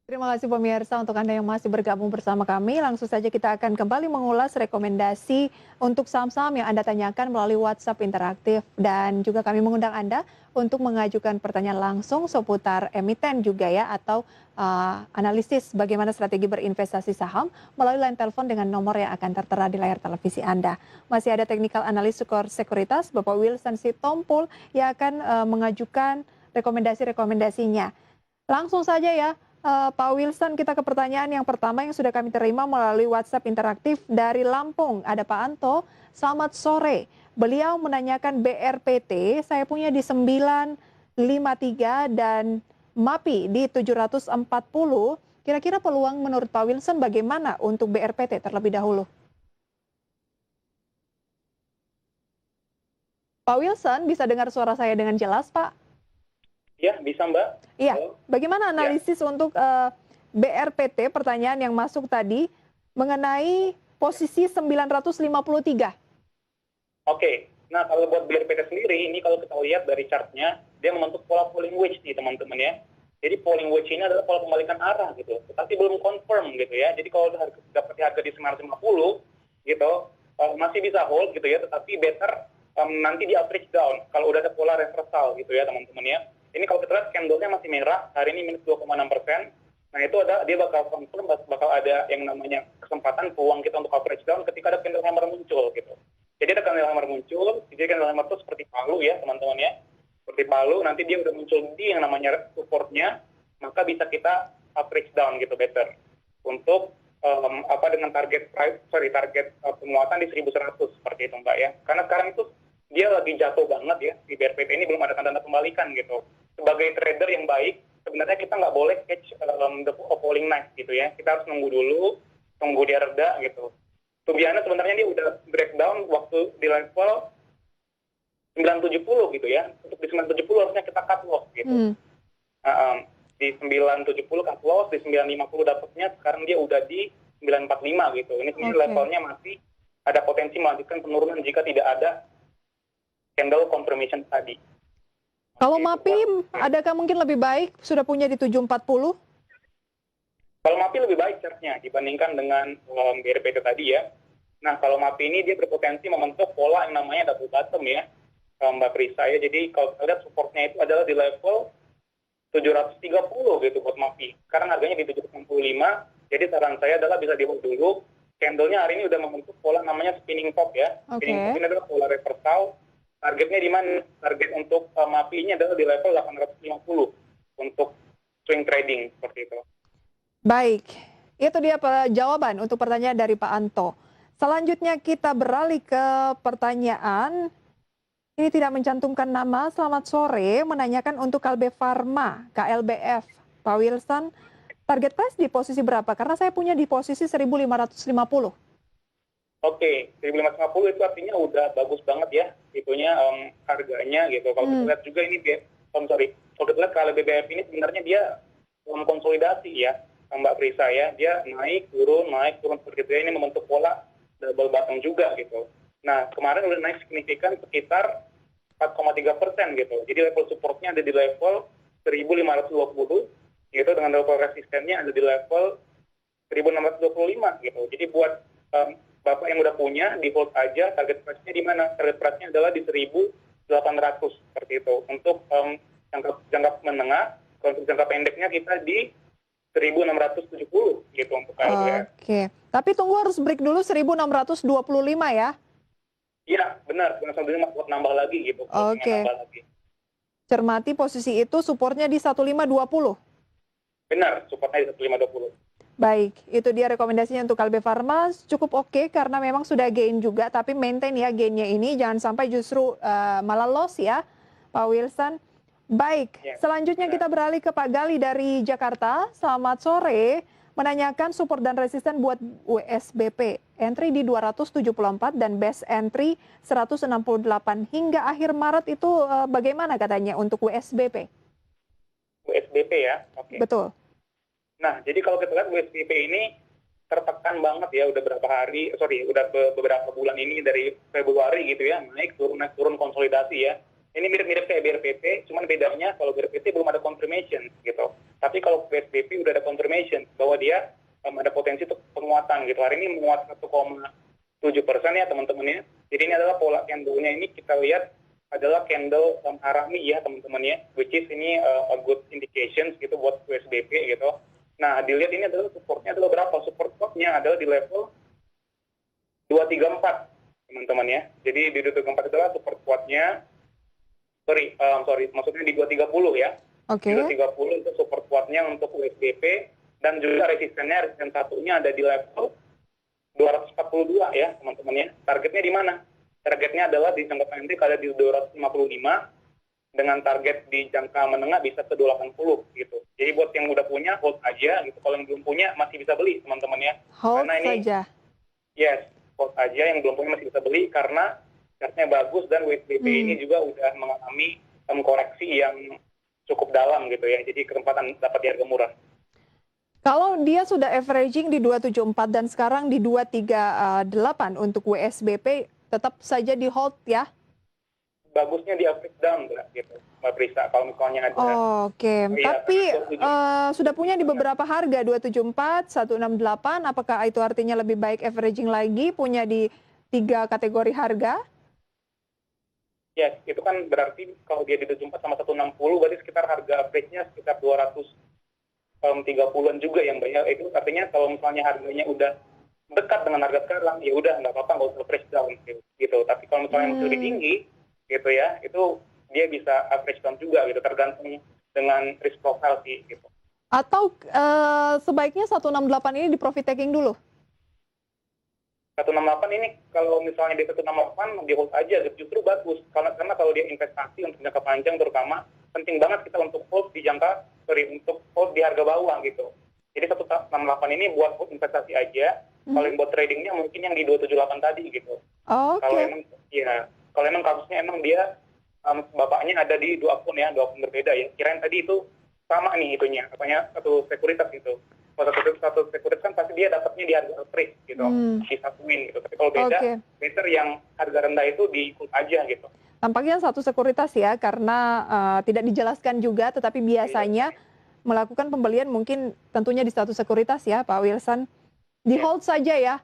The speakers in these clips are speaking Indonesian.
Terima kasih pemirsa untuk Anda yang masih bergabung bersama kami. Langsung saja kita akan kembali mengulas rekomendasi untuk saham-saham yang Anda tanyakan melalui WhatsApp interaktif. Dan juga kami mengundang Anda untuk mengajukan pertanyaan langsung seputar emiten juga ya atau analisis bagaimana strategi berinvestasi saham melalui line telepon dengan nomor yang akan tertera di layar televisi Anda. Masih ada teknikal analis sekuritas Bapak Wilson Sitompul yang akan mengajukan rekomendasi-rekomendasinya. Langsung saja ya, Pak Wilson, kita ke pertanyaan yang pertama yang sudah kami terima melalui WhatsApp interaktif dari Lampung. Ada Pak Anto, selamat sore. Beliau menanyakan BRPT, saya punya di 953 dan MAPI di 740. Kira-kira peluang menurut Pak Wilson bagaimana untuk BRPT terlebih dahulu? Pak Wilson, bisa dengar suara saya dengan jelas, Pak? Iya, bisa Mbak. Iya, Halo. bagaimana Ya, analisis untuk BRPT, pertanyaan yang masuk tadi, mengenai posisi 953? oke. Nah, kalau buat BRPT sendiri, ini kalau kita lihat dari chartnya, dia membentuk pola falling wedge nih teman-teman ya. Jadi falling wedge ini adalah pola pembalikan arah gitu, tetapi belum confirm gitu ya. Jadi kalau dapat harga di 950 gitu, masih bisa hold gitu ya, tetapi better nanti di average down kalau udah ada pola reversal gitu ya teman-teman ya. Ini kalau kita lihat candle-nya masih merah, hari ini minus 2,6%. Nah itu dia bakal confirm, bakal ada yang namanya kesempatan peluang kita untuk average down ketika ada candle hammer muncul gitu. Jadi ada candle hammer muncul, jadi candle hammer itu seperti palu ya teman-teman ya. Seperti palu, nanti dia udah muncul di yang namanya supportnya, maka bisa kita average down gitu better. Untuk dengan target penguatan di 1100 seperti itu Mbak ya. Karena sekarang itu dia lagi jatuh banget ya, di BRPT ini belum ada tanda-tanda pembalikan gitu. Sebagai trader yang baik, sebenarnya kita nggak boleh catch the falling knife gitu ya. Kita harus nunggu dulu, tunggu dia reda gitu. Tubiana sebenarnya dia udah breakdown waktu di level 970 gitu ya. Untuk di 970 harusnya kita cut loss gitu. Di 970 cut loss, di 950 dapatnya, sekarang dia udah di 945 gitu. Ini sebenarnya levelnya masih ada potensi melanjutkan penurunan jika tidak ada candle confirmation tadi. Kalau MAPI, adakah mungkin lebih baik sudah punya di 740? Kalau MAPI lebih baik chartnya dibandingkan dengan BRPT tadi ya. Nah, kalau MAPI ini dia berpotensi membentuk pola yang namanya double bottom ya, Mbak Prisa ya. Jadi kalau kita lihat supportnya itu adalah di level 730 gitu buat MAPI. Sekarang harganya di 765, jadi saran saya adalah bisa di-hold dulu. Candle-nya hari ini udah membentuk pola namanya spinning top ya. Spinning top ini adalah pola reversal. Targetnya di mana? Target untuk MAPI ini adalah di level 850 untuk swing trading seperti itu. Baik, itu dia jawaban untuk pertanyaan dari Pak Anto. Selanjutnya kita beralih ke pertanyaan, ini tidak mencantumkan nama, selamat sore, menanyakan untuk Kalbe Farma, KLBF. Pak Wilson, target price di posisi berapa? Karena saya punya di posisi 1550. Oke, 1550 itu artinya udah bagus banget ya, itunya harganya gitu. Kalau kita lihat juga ini kalau kita lihat KLBF ini sebenarnya dia konsolidasi ya, Mbak Prisa ya, dia naik turun seperti itu. Ini membentuk pola double bottom juga gitu. Nah kemarin udah naik signifikan sekitar 4,3% gitu. Jadi level supportnya ada di level 1520 gitu, dengan level resistennya ada di level 1625 gitu. Jadi buat Bapak yang udah punya, di hold aja. Target price-nya di mana? Target price-nya adalah di 1.800 seperti itu. Untuk jangka menengah, kalau untuk jangka pendeknya kita di 1.670 gitu untuk KLBF. Oke, tapi tunggu harus break dulu 1.625 ya? Iya, benar. Sambil buat nambah lagi gitu. Oke. Nambah lagi. Cermati posisi itu supportnya di 1520. Benar, supportnya di 1520. Baik, itu dia rekomendasinya untuk Kalbe Farma. Cukup oke karena memang sudah gain juga, tapi maintain ya gainnya ini. Jangan sampai justru malah loss ya, Pak Wilson. Baik, selanjutnya kita beralih ke Pak Gali dari Jakarta. Selamat sore, menanyakan support dan resisten buat USBP. Entry di 274 dan best entry 168. Hingga akhir Maret itu bagaimana katanya untuk USBP? USBP ya, oke. Betul. Nah, jadi kalau kita lihat USBP ini tertekan banget ya, udah beberapa bulan ini dari Februari gitu ya, naik turun konsolidasi ya. Ini mirip-mirip kayak BRPT, cuman bedanya kalau BRPT belum ada confirmation gitu. Tapi kalau PSBP udah ada confirmation bahwa dia ada potensi untuk penguatan gitu. Hari ini menguat 1,7% ya teman-teman ya. Jadi ini adalah pola candle-nya ini kita lihat adalah candle harami ya teman-teman ya, which is ini a good indications gitu buat USBP gitu. Nah dilihat ini adalah supportnya adalah berapa? Support kuatnya adalah di level 234 teman-teman ya. Jadi di 234 adalah support kuatnya. Sorry, maksudnya di 230 ya. Oke. Di 230 itu support kuatnya untuk USBP dan juga resisten satunya ada di level 242 ya teman-teman ya. Targetnya di mana? Targetnya adalah di jangka pendek ada di 255 dengan target di jangka menengah bisa ke 280 gitu. Jadi buat yang udah punya hold aja gitu. Kalau yang belum punya masih bisa beli teman-teman ya. Hold Karena ini saja. yes, hold aja yang belum punya masih bisa beli karena chartnya bagus dan USBP ini juga udah mengalami koreksi yang cukup dalam gitu ya. Jadi kesempatan dapat di harga murah. Kalau dia sudah averaging di 274 dan sekarang di 238 untuk WSBP, tetap saja di hold ya? Bagusnya di average down gitu, Mbak Prisa. Kalau misalnya ada Oke, iya, tapi 27. sudah punya di beberapa harga 274, 168, apakah itu artinya lebih baik averaging lagi punya di 3 kategori harga? Yes, itu kan berarti kalau dia di 74 sama 160 berarti sekitar harga average-nya sekitar 230-an juga yang banyak. Itu artinya kalau misalnya harganya udah dekat dengan harga sekarang, ya udah nggak apa-apa, nggak usah average down gitu. Tapi kalau misalnya masih lebih tinggi gitu ya, itu dia bisa average down juga gitu, tergantung dengan risk profile sih gitu. Atau sebaiknya 168 ini di profit taking dulu? 168 ini kalau misalnya di 168 di hold aja justru bagus karena kalau dia investasi untuk jangka panjang terutama penting banget kita untuk hold di untuk hold di harga bawah gitu. Jadi 168 ini buat investasi aja. Kalau yang buat tradingnya mungkin yang di 278 tadi gitu. Oke. Kalau emang kasusnya emang dia bapaknya ada di dua akun berbeda ya. Kirain tadi itu sama nih itunya, satu sekuritas gitu. Kalau satu sekuritas kan pasti dia dapatnya di harga average gitu, disatuin gitu. Tapi kalau beda, better yang harga rendah itu diikut aja gitu. Tampaknya satu sekuritas ya, karena tidak dijelaskan juga, tetapi biasanya melakukan pembelian mungkin tentunya di satu sekuritas ya, Pak Wilson. Di hold saja ya,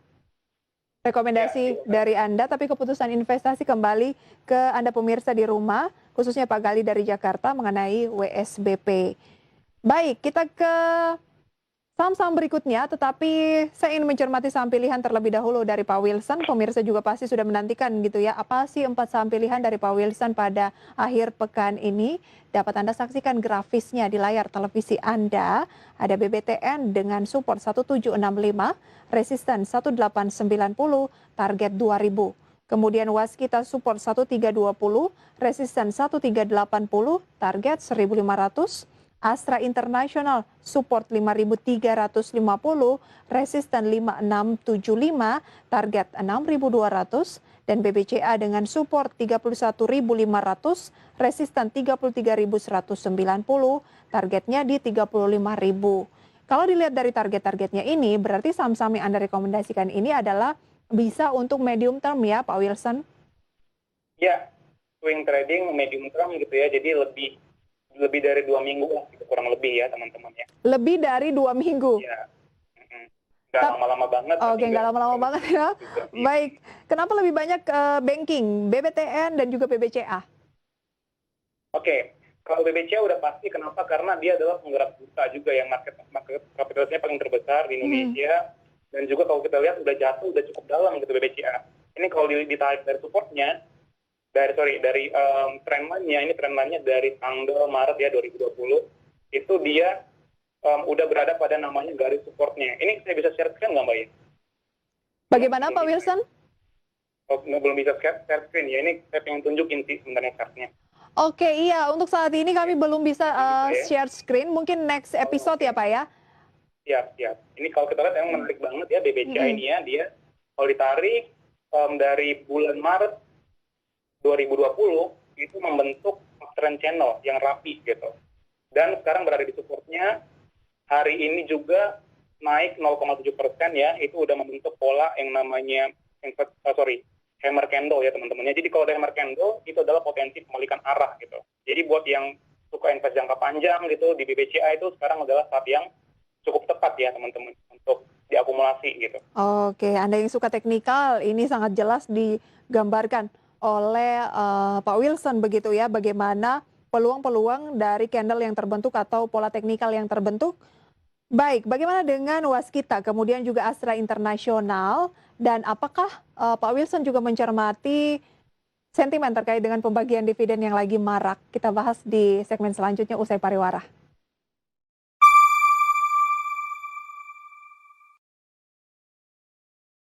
rekomendasi dari Anda, tapi keputusan investasi kembali ke Anda pemirsa di rumah, khususnya Pak Gali dari Jakarta mengenai WSBP. Baik, kita ke saham-saham berikutnya, tetapi saya ingin mencermati saham pilihan terlebih dahulu dari Pak Wilson. Pemirsa juga pasti sudah menantikan gitu ya, apa sih 4 saham pilihan dari Pak Wilson pada akhir pekan ini. Dapat Anda saksikan grafisnya di layar televisi Anda. Ada BBTN dengan support 1765, resisten 1890, target 2000. Kemudian Waskita support 1320, resisten 1380, target 1500. Astra International support 5.350, resisten 5.675, target 6.200, dan BBCA dengan support 31.500, resisten 33.190, targetnya di 35.000. Kalau dilihat dari target-targetnya ini, berarti saham-saham yang Anda rekomendasikan ini adalah bisa untuk medium term ya, Pak Wilson? Ya, swing trading medium term gitu ya, jadi lebih dari 2 minggu lah, gitu, kurang lebih ya teman-teman ya. Lebih dari 2 minggu? Iya. Nggak lama-lama banget. Oke, nggak lama-lama banget ya. Baik, kenapa lebih banyak banking, BBTN dan juga BBCA? Oke, kalau BBCA udah pasti kenapa? Karena dia adalah penggerak bursa juga yang market kapitalisasinya paling terbesar di Indonesia. Dan juga kalau kita lihat udah jatuh, udah cukup dalam gitu BBCA. Ini kalau ditarik dari supportnya, dari trend line-nya, ini trend line-nya dari tanggal Maret ya 2020, itu dia udah berada pada namanya garis supportnya. Ini saya bisa share screen nggak Mbak ya? Bagaimana Pak Wilson? Oh, belum bisa share screen ya, ini saya pengen tunjukin sih sebenarnya chartnya. Oke, iya, untuk saat ini kami belum bisa share screen, mungkin next episode ya Pak ya? Siap. Ini kalau kita lihat emang menarik banget ya BBCA ini ya, dia kalau ditarik dari bulan Maret 2020 itu membentuk trend channel yang rapi gitu. Dan sekarang berada di supportnya, hari ini juga naik 0,7% ya, itu udah membentuk pola yang namanya hammer candle ya teman-teman. Jadi kalau ada hammer candle itu adalah potensi pemalikan arah gitu. Jadi buat yang suka invest jangka panjang gitu di BBCA itu sekarang adalah saat yang cukup tepat ya teman-teman untuk diakumulasi gitu. Oke, Anda yang suka teknikal, ini sangat jelas digambarkan oleh Pak Wilson begitu ya, bagaimana peluang-peluang dari candle yang terbentuk atau pola teknikal yang terbentuk. Baik, bagaimana dengan Waskita, kemudian juga Astra Internasional, dan apakah Pak Wilson juga mencermati sentimen terkait dengan pembagian dividen yang lagi marak? Kita bahas di segmen selanjutnya usai pariwara.